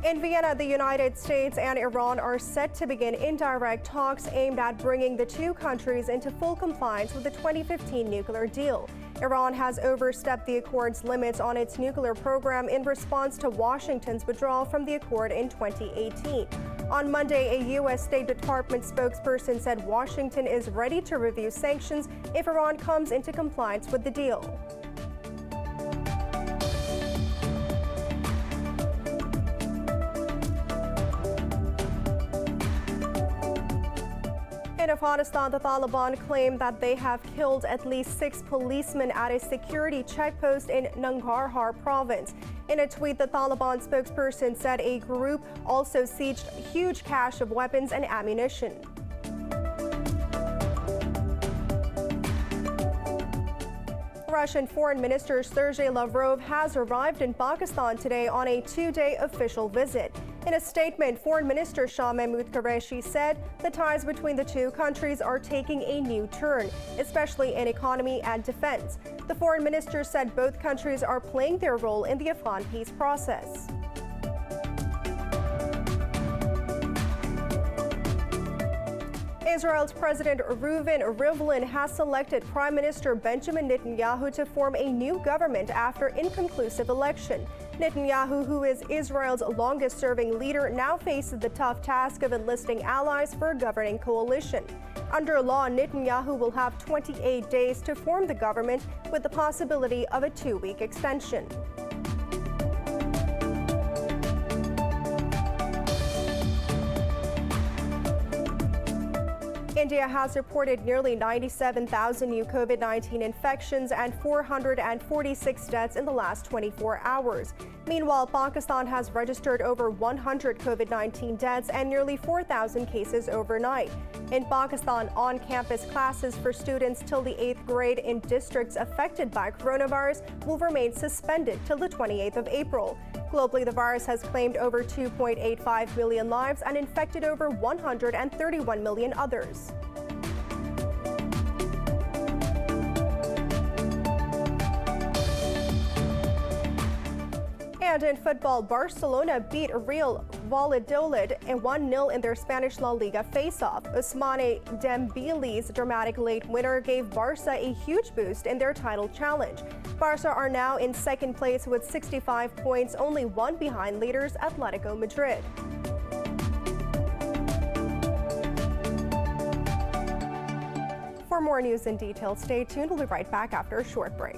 In Vienna, the United States and Iran are set to begin indirect talks aimed at bringing the two countries into full compliance with the 2015 nuclear deal. Iran has overstepped the accord's limits on its nuclear program in response to Washington's withdrawal from the accord in 2018. On Monday, a U.S. State Department spokesperson said Washington is ready to review sanctions if Iran comes into compliance with the deal. In Afghanistan, the Taliban claim that they have killed at least 6 policemen at a security checkpost in Nangarhar province. In a tweet, the Taliban spokesperson said a group also sieged a huge cache of weapons and ammunition. Russian Foreign Minister Sergei Lavrov has arrived in Pakistan today on a 2-day official visit. In a statement, Foreign Minister Shah Mahmood Qureshi said the ties between the two countries are taking a new turn, especially in economy and defense. The foreign minister said both countries are playing their role in the Afghan peace process. Israel's President Reuven Rivlin has selected Prime Minister Benjamin Netanyahu to form a new government after inconclusive election. Netanyahu, who is Israel's longest-serving leader, now faces the tough task of enlisting allies for a governing coalition. Under law, Netanyahu will have 28 days to form the government, with the possibility of a 2-week extension. India has reported nearly 97,000 new COVID-19 infections and 446 deaths in the last 24 hours. Meanwhile, Pakistan has registered over 100 COVID-19 deaths and nearly 4,000 cases overnight. In Pakistan, on-campus classes for students till the 8th grade in districts affected by coronavirus will remain suspended till the 28th of April. Globally, the virus has claimed over 2.85 million lives and infected over 131 million others. And in football, Barcelona beat Real Valladolid 1-0 in their Spanish La Liga face-off. Ousmane Dembele's dramatic late winner gave Barca a huge boost in their title challenge. Barca are now in second place with 65 points, only one behind leaders Atletico Madrid. For more news and details, stay tuned. We'll be right back after a short break.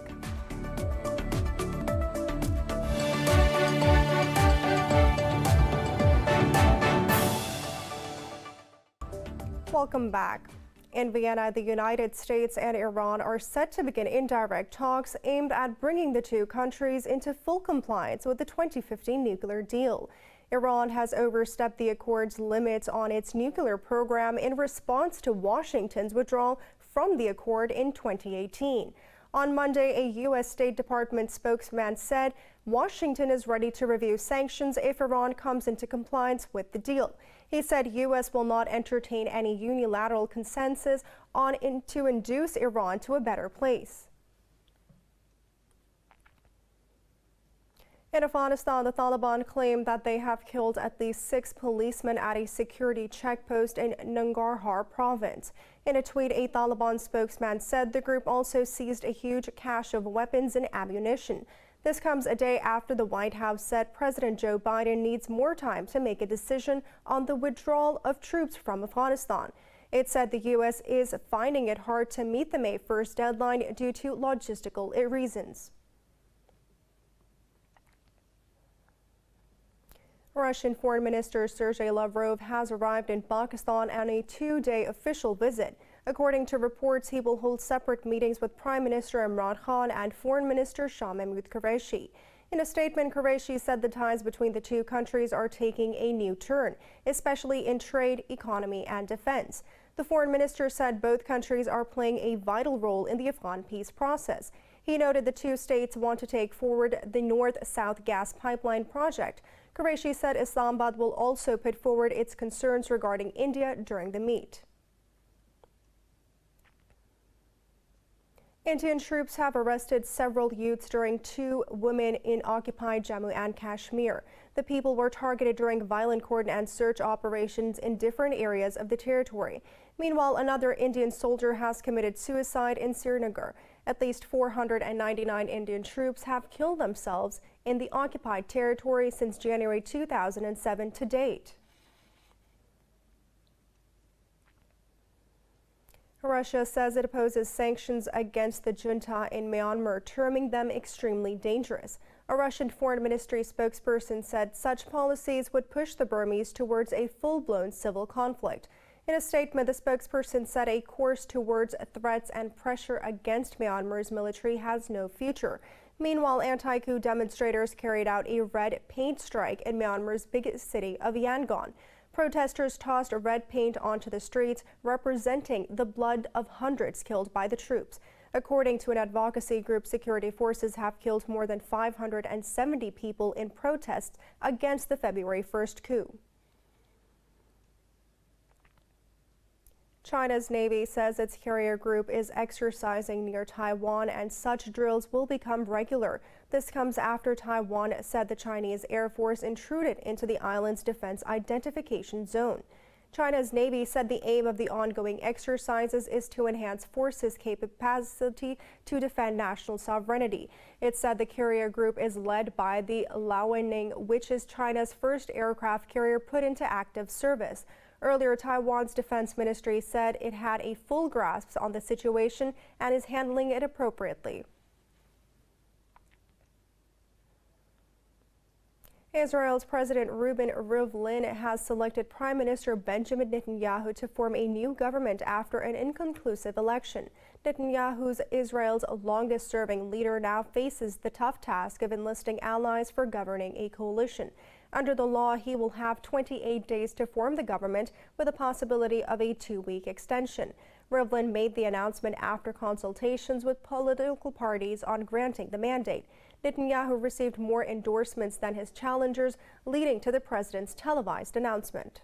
Welcome back. In Vienna, the United States and Iran are set to begin indirect talks aimed at bringing the two countries into full compliance with the 2015 nuclear deal. Iran has overstepped the accord's limits on its nuclear program in response to Washington's withdrawal from the accord in 2018. On Monday, a U.S. State Department spokesman said Washington is ready to review sanctions if Iran comes into compliance with the deal. He said U.S. will not entertain any unilateral consensus to induce Iran to a better place. In Afghanistan, the Taliban claim that they have killed at least 6 policemen at a security checkpost in Nangarhar province. In a tweet, a Taliban spokesman said the group also seized a huge cache of weapons and ammunition. This comes a day after the White House said President Joe Biden needs more time to make a decision on the withdrawal of troops from Afghanistan. It said the U.S. is finding it hard to meet the May 1st deadline due to logistical reasons. Russian Foreign Minister Sergei Lavrov has arrived in Pakistan on a 2-day official visit. According to reports, he will hold separate meetings with Prime Minister Imran Khan and Foreign Minister Shah Mahmood Qureshi. In a statement, Qureshi said the ties between the two countries are taking a new turn, especially in trade, economy, and defense. The foreign minister said both countries are playing a vital role in the Afghan peace process. He noted the two states want to take forward the North-South gas pipeline project. Qureshi said Islamabad will also put forward its concerns regarding India during the meet. Indian troops have arrested several youths during 2 women in occupied Jammu and Kashmir. The people were targeted during violent cordon and search operations in different areas of the territory. Meanwhile, another Indian soldier has committed suicide in Srinagar. At least 499 Indian troops have killed themselves in the occupied territory since January 2007 to date. Russia says it opposes sanctions against the junta in Myanmar, terming them extremely dangerous. A Russian foreign ministry spokesperson said such policies would push the Burmese towards a full-blown civil conflict. In a statement, the spokesperson said a course towards threats and pressure against Myanmar's military has no future. Meanwhile, anti-coup demonstrators carried out a red paint strike in Myanmar's biggest city of Yangon. Protesters tossed red paint onto the streets, representing the blood of hundreds killed by the troops. According to an advocacy group, security forces have killed more than 570 people in protests against the February 1st coup. China's Navy says its carrier group is exercising near Taiwan, and such drills will become regular. This comes after Taiwan said the Chinese Air Force intruded into the island's defense identification zone. China's Navy said the aim of the ongoing exercises is to enhance forces' capacity to defend national sovereignty. It said the carrier group is led by the Liaoning, which is China's first aircraft carrier put into active service. Earlier, Taiwan's defense ministry said it had a full grasp on the situation and is handling it appropriately. Israel's President Reuven Rivlin has selected Prime Minister Benjamin Netanyahu to form a new government after an inconclusive election. Netanyahu's Israel's longest-serving leader now faces the tough task of enlisting allies for governing a coalition. Under the law, he will have 28 days to form the government, with a possibility of a 2-week extension. Rivlin made the announcement after consultations with political parties on granting the mandate. Netanyahu received more endorsements than his challengers, leading to the president's televised announcement.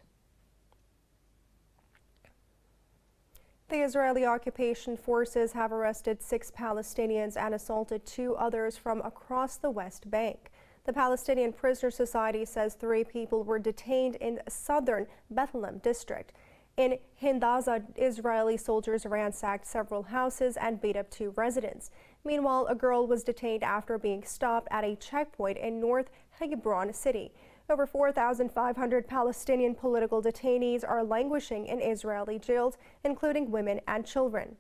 The Israeli occupation forces have arrested 6 Palestinians and assaulted 2 others from across the West Bank. The Palestinian Prisoner Society says 3 people were detained in southern Bethlehem district. In HAMZA, Israeli soldiers ransacked several houses and beat up 2 residents. Meanwhile, a girl was detained after being stopped at a checkpoint in North Hebron city. Over 4,500 Palestinian political detainees are languishing in Israeli jails, including women and children.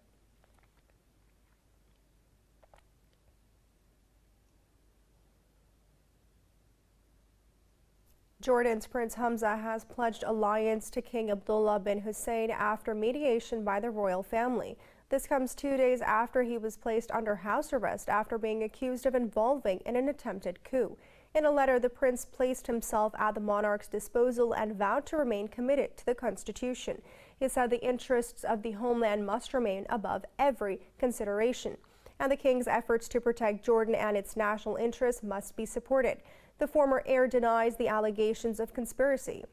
Jordan's Prince Hamza has pledged alliance to King Abdullah bin Hussein after mediation by the royal family. This comes 2 days after he was placed under house arrest after being accused of involving in an attempted coup. In a letter, the prince placed himself at the monarch's disposal and vowed to remain committed to the constitution. He said the interests of the homeland must remain above every consideration, and the king's efforts to protect Jordan and its national interests must be supported. The former heir denies the allegations of conspiracy.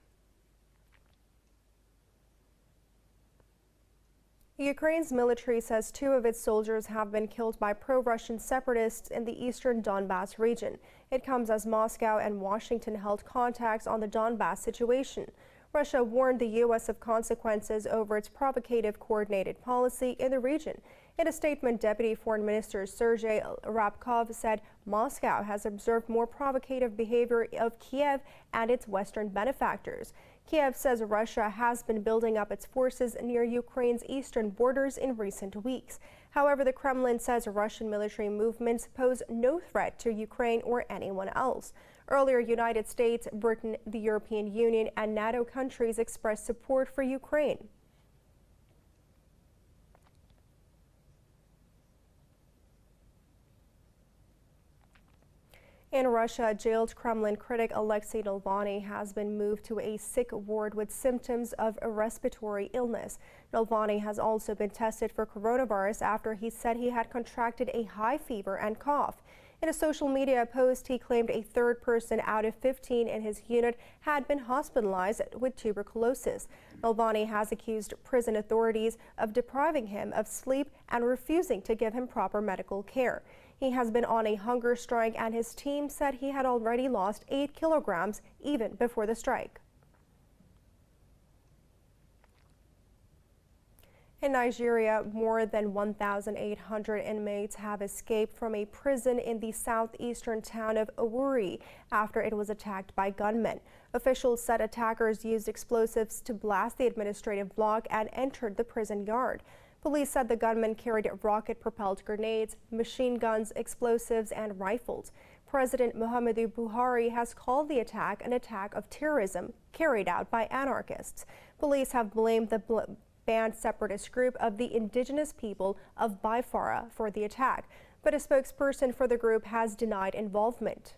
Ukraine's military says 2 of its soldiers have been killed by pro-Russian separatists in the eastern Donbass region. It comes as Moscow and Washington held contacts on the Donbass situation. Russia warned the U.S. of consequences over its provocative coordinated policy in the region. In a statement, Deputy Foreign Minister Sergei Ryabkov said Moscow has observed more provocative behavior of Kiev and its Western benefactors. Kiev says Russia has been building up its forces near Ukraine's eastern borders in recent weeks. However, the Kremlin says Russian military movements pose no threat to Ukraine or anyone else. Earlier, United States, Britain, the European Union, and NATO countries expressed support for Ukraine. In Russia, a jailed Kremlin critic Alexei Navalny has been moved to a sick ward with symptoms of a respiratory illness. Navalny has also been tested for coronavirus after he said he had contracted a high fever and cough. In a social media post, he claimed a 3rd person out of 15 in his unit had been hospitalized with tuberculosis. Navalny has accused prison authorities of depriving him of sleep and refusing to give him proper medical care. He has been on a hunger strike, and his team said he had already lost 8 kilograms even before the strike. In Nigeria, more than 1,800 inmates have escaped from a prison in the southeastern town of Owerri after it was attacked by gunmen. Officials said attackers used explosives to blast the administrative block and entered the prison yard. Police said the gunmen carried rocket-propelled grenades, machine guns, explosives, and rifles. President Muhammadu Buhari has called the attack an attack of terrorism carried out by anarchists. Police have blamed the banned separatist group of the indigenous people of Biafra for the attack, but a spokesperson for the group has denied involvement.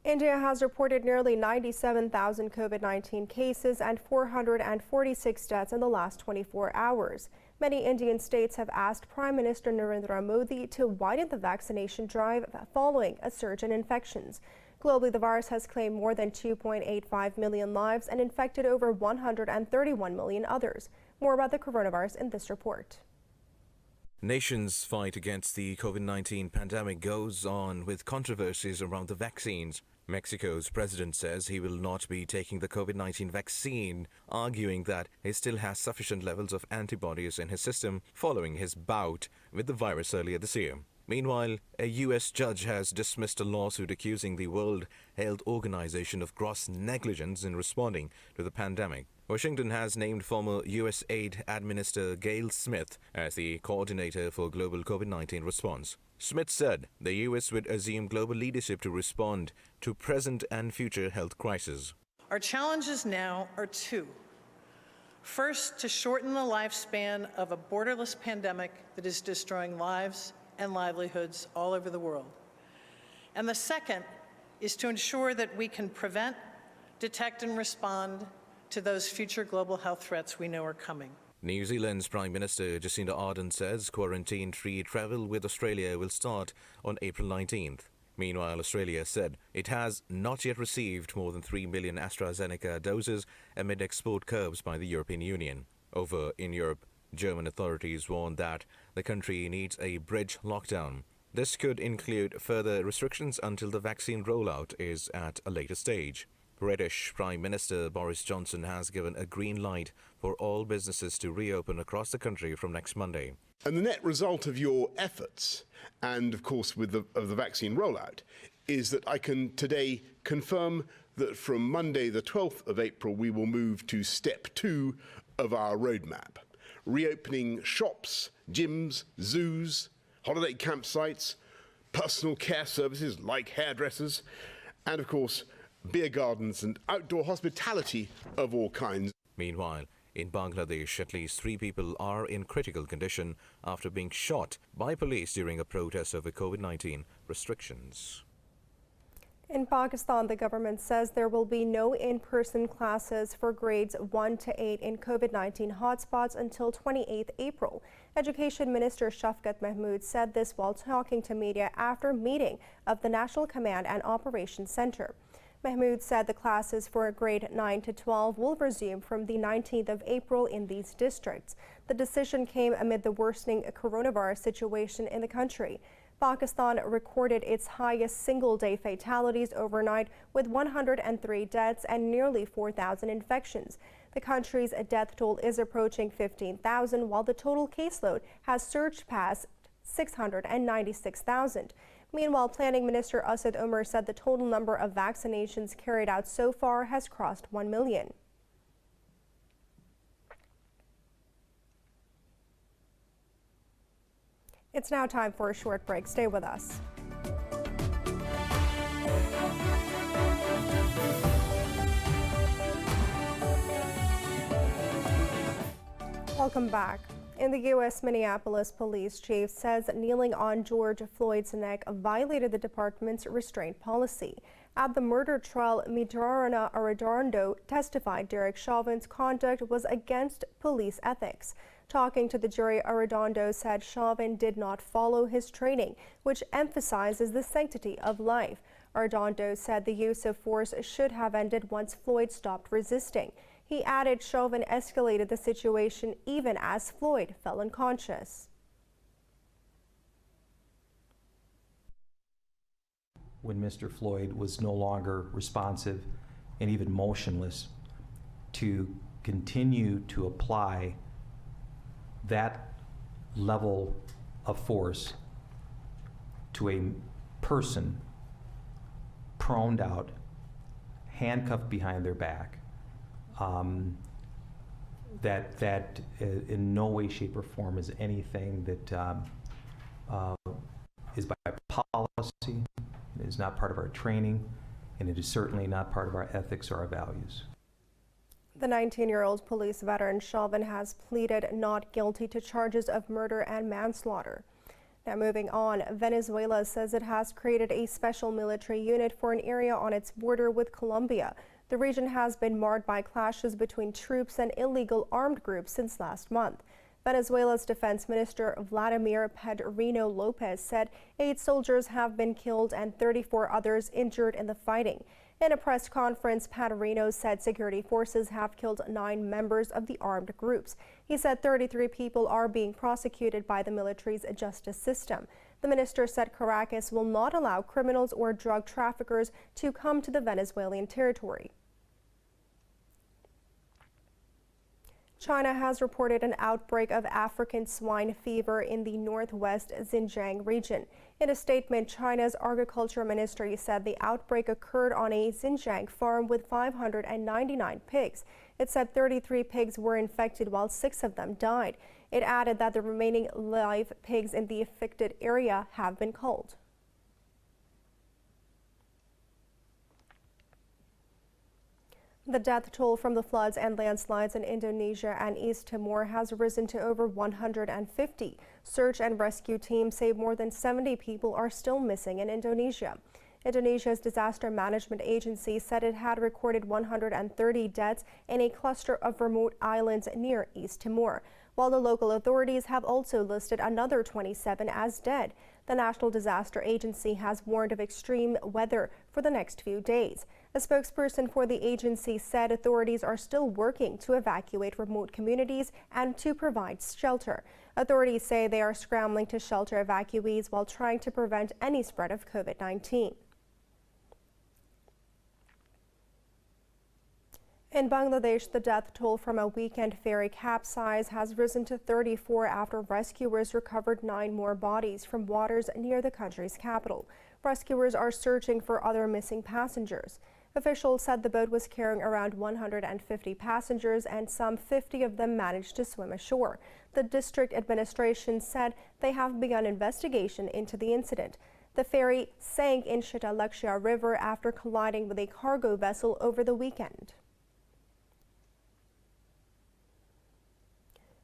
India has reported nearly 97,000 COVID-19 cases and 446 deaths in the last 24 hours. Many Indian states have asked Prime Minister Narendra Modi to widen the vaccination drive following a surge in infections. Globally, the virus has claimed more than 2.85 million lives and infected over 131 million others. More about the coronavirus in this report. Nations' fight against the COVID-19 pandemic goes on with controversies around the vaccines. Mexico's president says he will not be taking the COVID-19 vaccine, arguing that he still has sufficient levels of antibodies in his system following his bout with the virus earlier this year. Meanwhile, a U.S. judge has dismissed a lawsuit accusing the World Health Organization of gross negligence in responding to the pandemic. Washington has named former U.S. Aid Administrator Gail Smith as the coordinator for global COVID-19 response. Smith said the U.S. would assume global leadership to respond to present and future health crises. Our challenges now are two. First, to shorten the lifespan of a borderless pandemic that is destroying lives and livelihoods all over the world. And the second is to ensure that we can prevent, detect, and respond to those future global health threats we know are coming. New Zealand's Prime Minister Jacinda Ardern says quarantine-free travel with Australia will start on April 19th. Meanwhile, Australia said it has not yet received more than 3 million AstraZeneca doses amid export curbs by the European Union. Over in Europe, German authorities warned that the country needs a bridge lockdown. This could include further restrictions until the vaccine rollout is at a later stage. British Prime Minister Boris Johnson has given a green light for all businesses to reopen across the country from next Monday. And the net result of your efforts, and of course with the vaccine rollout, is that I can today confirm that from Monday the 12th of April we will move to step 2 of our roadmap. Reopening shops, gyms, zoos, holiday campsites, personal care services like hairdressers, and of course beer gardens and outdoor hospitality of all kinds. Meanwhile, in Bangladesh, at least 3 people are in critical condition after being shot by police during a protest over COVID-19 restrictions. In Pakistan, the government says there will be no in-person classes for grades 1 to 8 in COVID-19 hotspots until 28th April. Education Minister Shafqat Mahmood said this while talking to media after a meeting of the National Command and Operations Center. Mahmood said the classes for grade 9 to 12 will resume from the 19th of April in these districts. The decision came amid the worsening coronavirus situation in the country. Pakistan recorded its highest single-day fatalities overnight with 103 deaths and nearly 4,000 infections. The country's death toll is approaching 15,000, while the total caseload has surged past 696,000. Meanwhile, Planning Minister Asad Umar said the total number of vaccinations carried out so far has crossed 1 million. It's now time for a short break. Stay with us. Welcome back. In the U.S., Minneapolis police chief says kneeling on George Floyd's neck violated the department's restraint policy. At the murder trial, Medrana Arredondo testified Derek Chauvin's conduct was against police ethics. Talking to the jury, Arredondo said Chauvin did not follow his training, which emphasizes the sanctity of life. Arredondo said the use of force should have ended once Floyd stopped resisting. He added Chauvin escalated the situation even as Floyd fell unconscious. When Mr. Floyd was no longer responsive and even motionless, to continue to apply that level of force to a person proned out, handcuffed behind their back, that in no way, shape, or form is anything that is by policy. It is not part of our training, and it is certainly not part of our ethics or our values. The 19-year-old police veteran Chauvin has pleaded not guilty to charges of murder and manslaughter. Now moving on, Venezuela says it has created a special military unit for an area on its border with Colombia. The region has been marred by clashes between troops and illegal armed groups since last month. Venezuela's Defense Minister Vladimir Pedrino Lopez said 8 soldiers have been killed and 34 others injured in the fighting. In a press conference, Pedrino said security forces have killed 9 members of the armed groups. He said 33 people are being prosecuted by the military's justice system. The minister said Caracas will not allow criminals or drug traffickers to come to the Venezuelan territory. China has reported an outbreak of African swine fever in the northwest Xinjiang region. In a statement, China's agriculture ministry said the outbreak occurred on a Xinjiang farm with 599 pigs. It said 33 pigs were infected while 6 of them died. It added that the remaining live pigs in the affected area have been culled. The death toll from the floods and landslides in Indonesia and East Timor has risen to over 150. Search and rescue teams say more than 70 people are still missing in Indonesia. Indonesia's disaster management agency said it had recorded 130 deaths in a cluster of remote islands near East Timor, while the local authorities have also listed another 27 as dead. The National Disaster Agency has warned of extreme weather for the next few days. A spokesperson for the agency said authorities are still working to evacuate remote communities and to provide shelter. Authorities say they are scrambling to shelter evacuees while trying to prevent any spread of COVID-19. In Bangladesh, the death toll from a weekend ferry capsize has risen to 34 after rescuers recovered 9 more bodies from waters near the country's capital. Rescuers are searching for other missing passengers. Officials said the boat was carrying around 150 passengers and some 50 of them managed to swim ashore. The district administration said they have begun investigation into the incident. The ferry sank in Shitalakshya River after colliding with a cargo vessel over the weekend.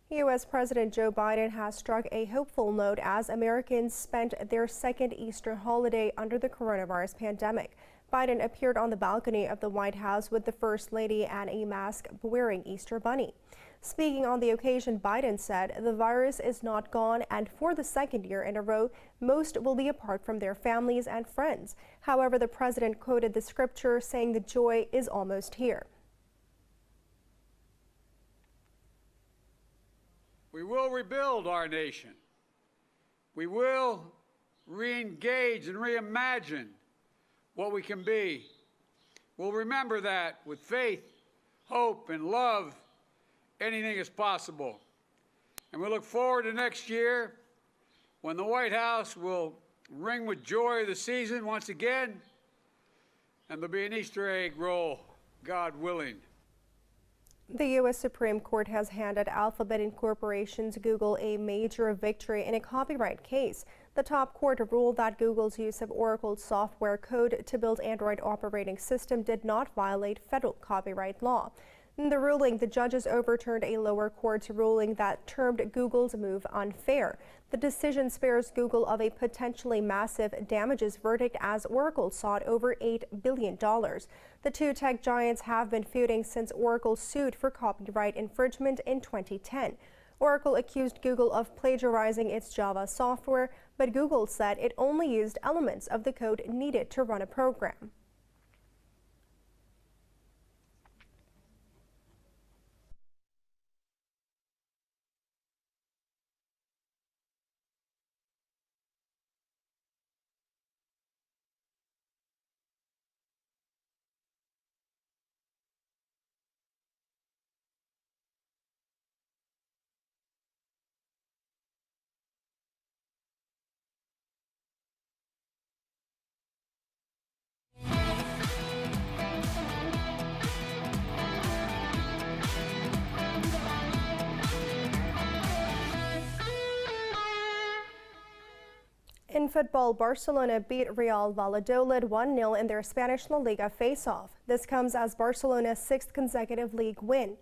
U.S. President Joe Biden has struck a hopeful note as Americans spent their second Easter holiday under the coronavirus pandemic. Biden appeared on the balcony of the White House with the First Lady and a mask-wearing Easter bunny. Speaking on the occasion, Biden said the virus is not gone, and for the second year in a row, most will be apart from their families and friends. However, the president quoted the scripture saying the joy is almost here. We will rebuild our nation. We will re-engage and reimagine what we can be. We'll remember that with faith, hope, and love, anything is possible. And we look forward to next year when the White House will ring with joy of the season once again, and there'll be an Easter egg roll, God willing. The U.S. Supreme Court has handed Alphabet Incorporation's Google a major victory in a copyright case. The top court ruled that Google's use of Oracle's software code to build Android operating system did not violate federal copyright law. In the ruling, the judges overturned a lower court's ruling that termed Google's move unfair. The decision spares Google of a potentially massive damages verdict as Oracle sought over $8 billion. The two tech giants have been feuding since Oracle sued for copyright infringement in 2010. Oracle accused Google of plagiarizing its Java software, but Google said it only used elements of the code needed to run a program. In football, Barcelona beat Real Valladolid 1-0 in their Spanish La Liga face-off. This comes as Barcelona's sixth consecutive league win.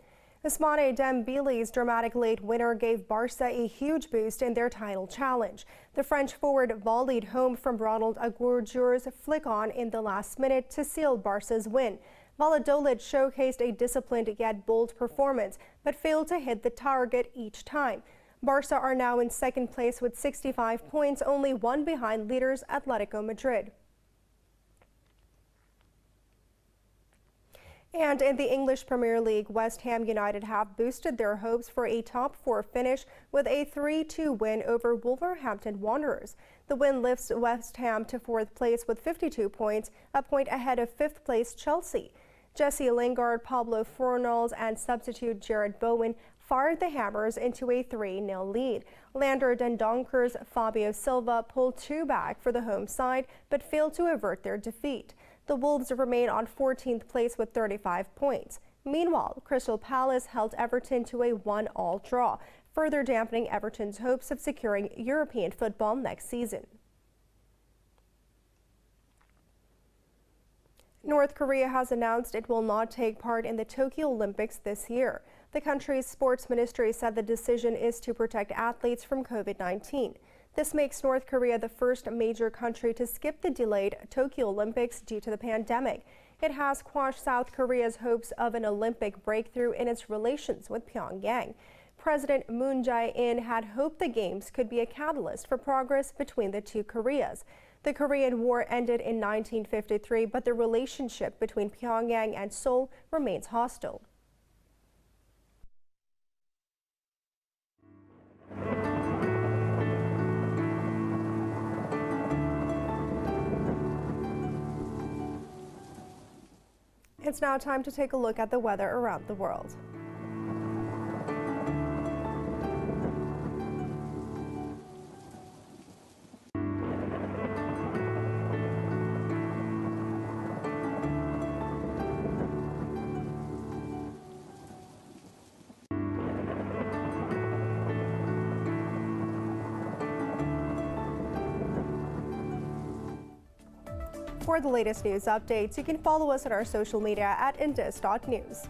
Ousmane Dembele's dramatic late winner gave Barca a huge boost in their title challenge. The French forward volleyed home from Ronald Araujo's flick-on in the last minute to seal Barca's win. Valladolid showcased a disciplined yet bold performance, but failed to hit the target each time. Barca are now in second place with 65 points, only one behind leaders Atletico Madrid. And in the English Premier League, West Ham United have boosted their hopes for a top four finish with a 3-2 win over Wolverhampton Wanderers. The win lifts West Ham to fourth place with 52 points, a point ahead of fifth place Chelsea. Jesse Lingard, Pablo Fornals, and substitute Jared Bowen fired the Hammers into a 3-0 lead. Lander Dendonker's Fabio Silva pulled two back for the home side, but failed to avert their defeat. The Wolves remain on 14th place with 35 points. Meanwhile, Crystal Palace held Everton to a 1-1 draw, further dampening Everton's hopes of securing European football next season. North Korea has announced it will not take part in the Tokyo Olympics this year. The country's sports ministry said the decision is to protect athletes from COVID-19. This makes North Korea the first major country to skip the delayed Tokyo Olympics due to the pandemic. It has quashed South Korea's hopes of an Olympic breakthrough in its relations with Pyongyang. President Moon Jae-in had hoped the Games could be a catalyst for progress between the two Koreas. The Korean War ended in 1953, but the relationship between Pyongyang and Seoul remains hostile. It's now time to take a look at the weather around the world. For the latest news updates, you can follow us on our social media at indus.news.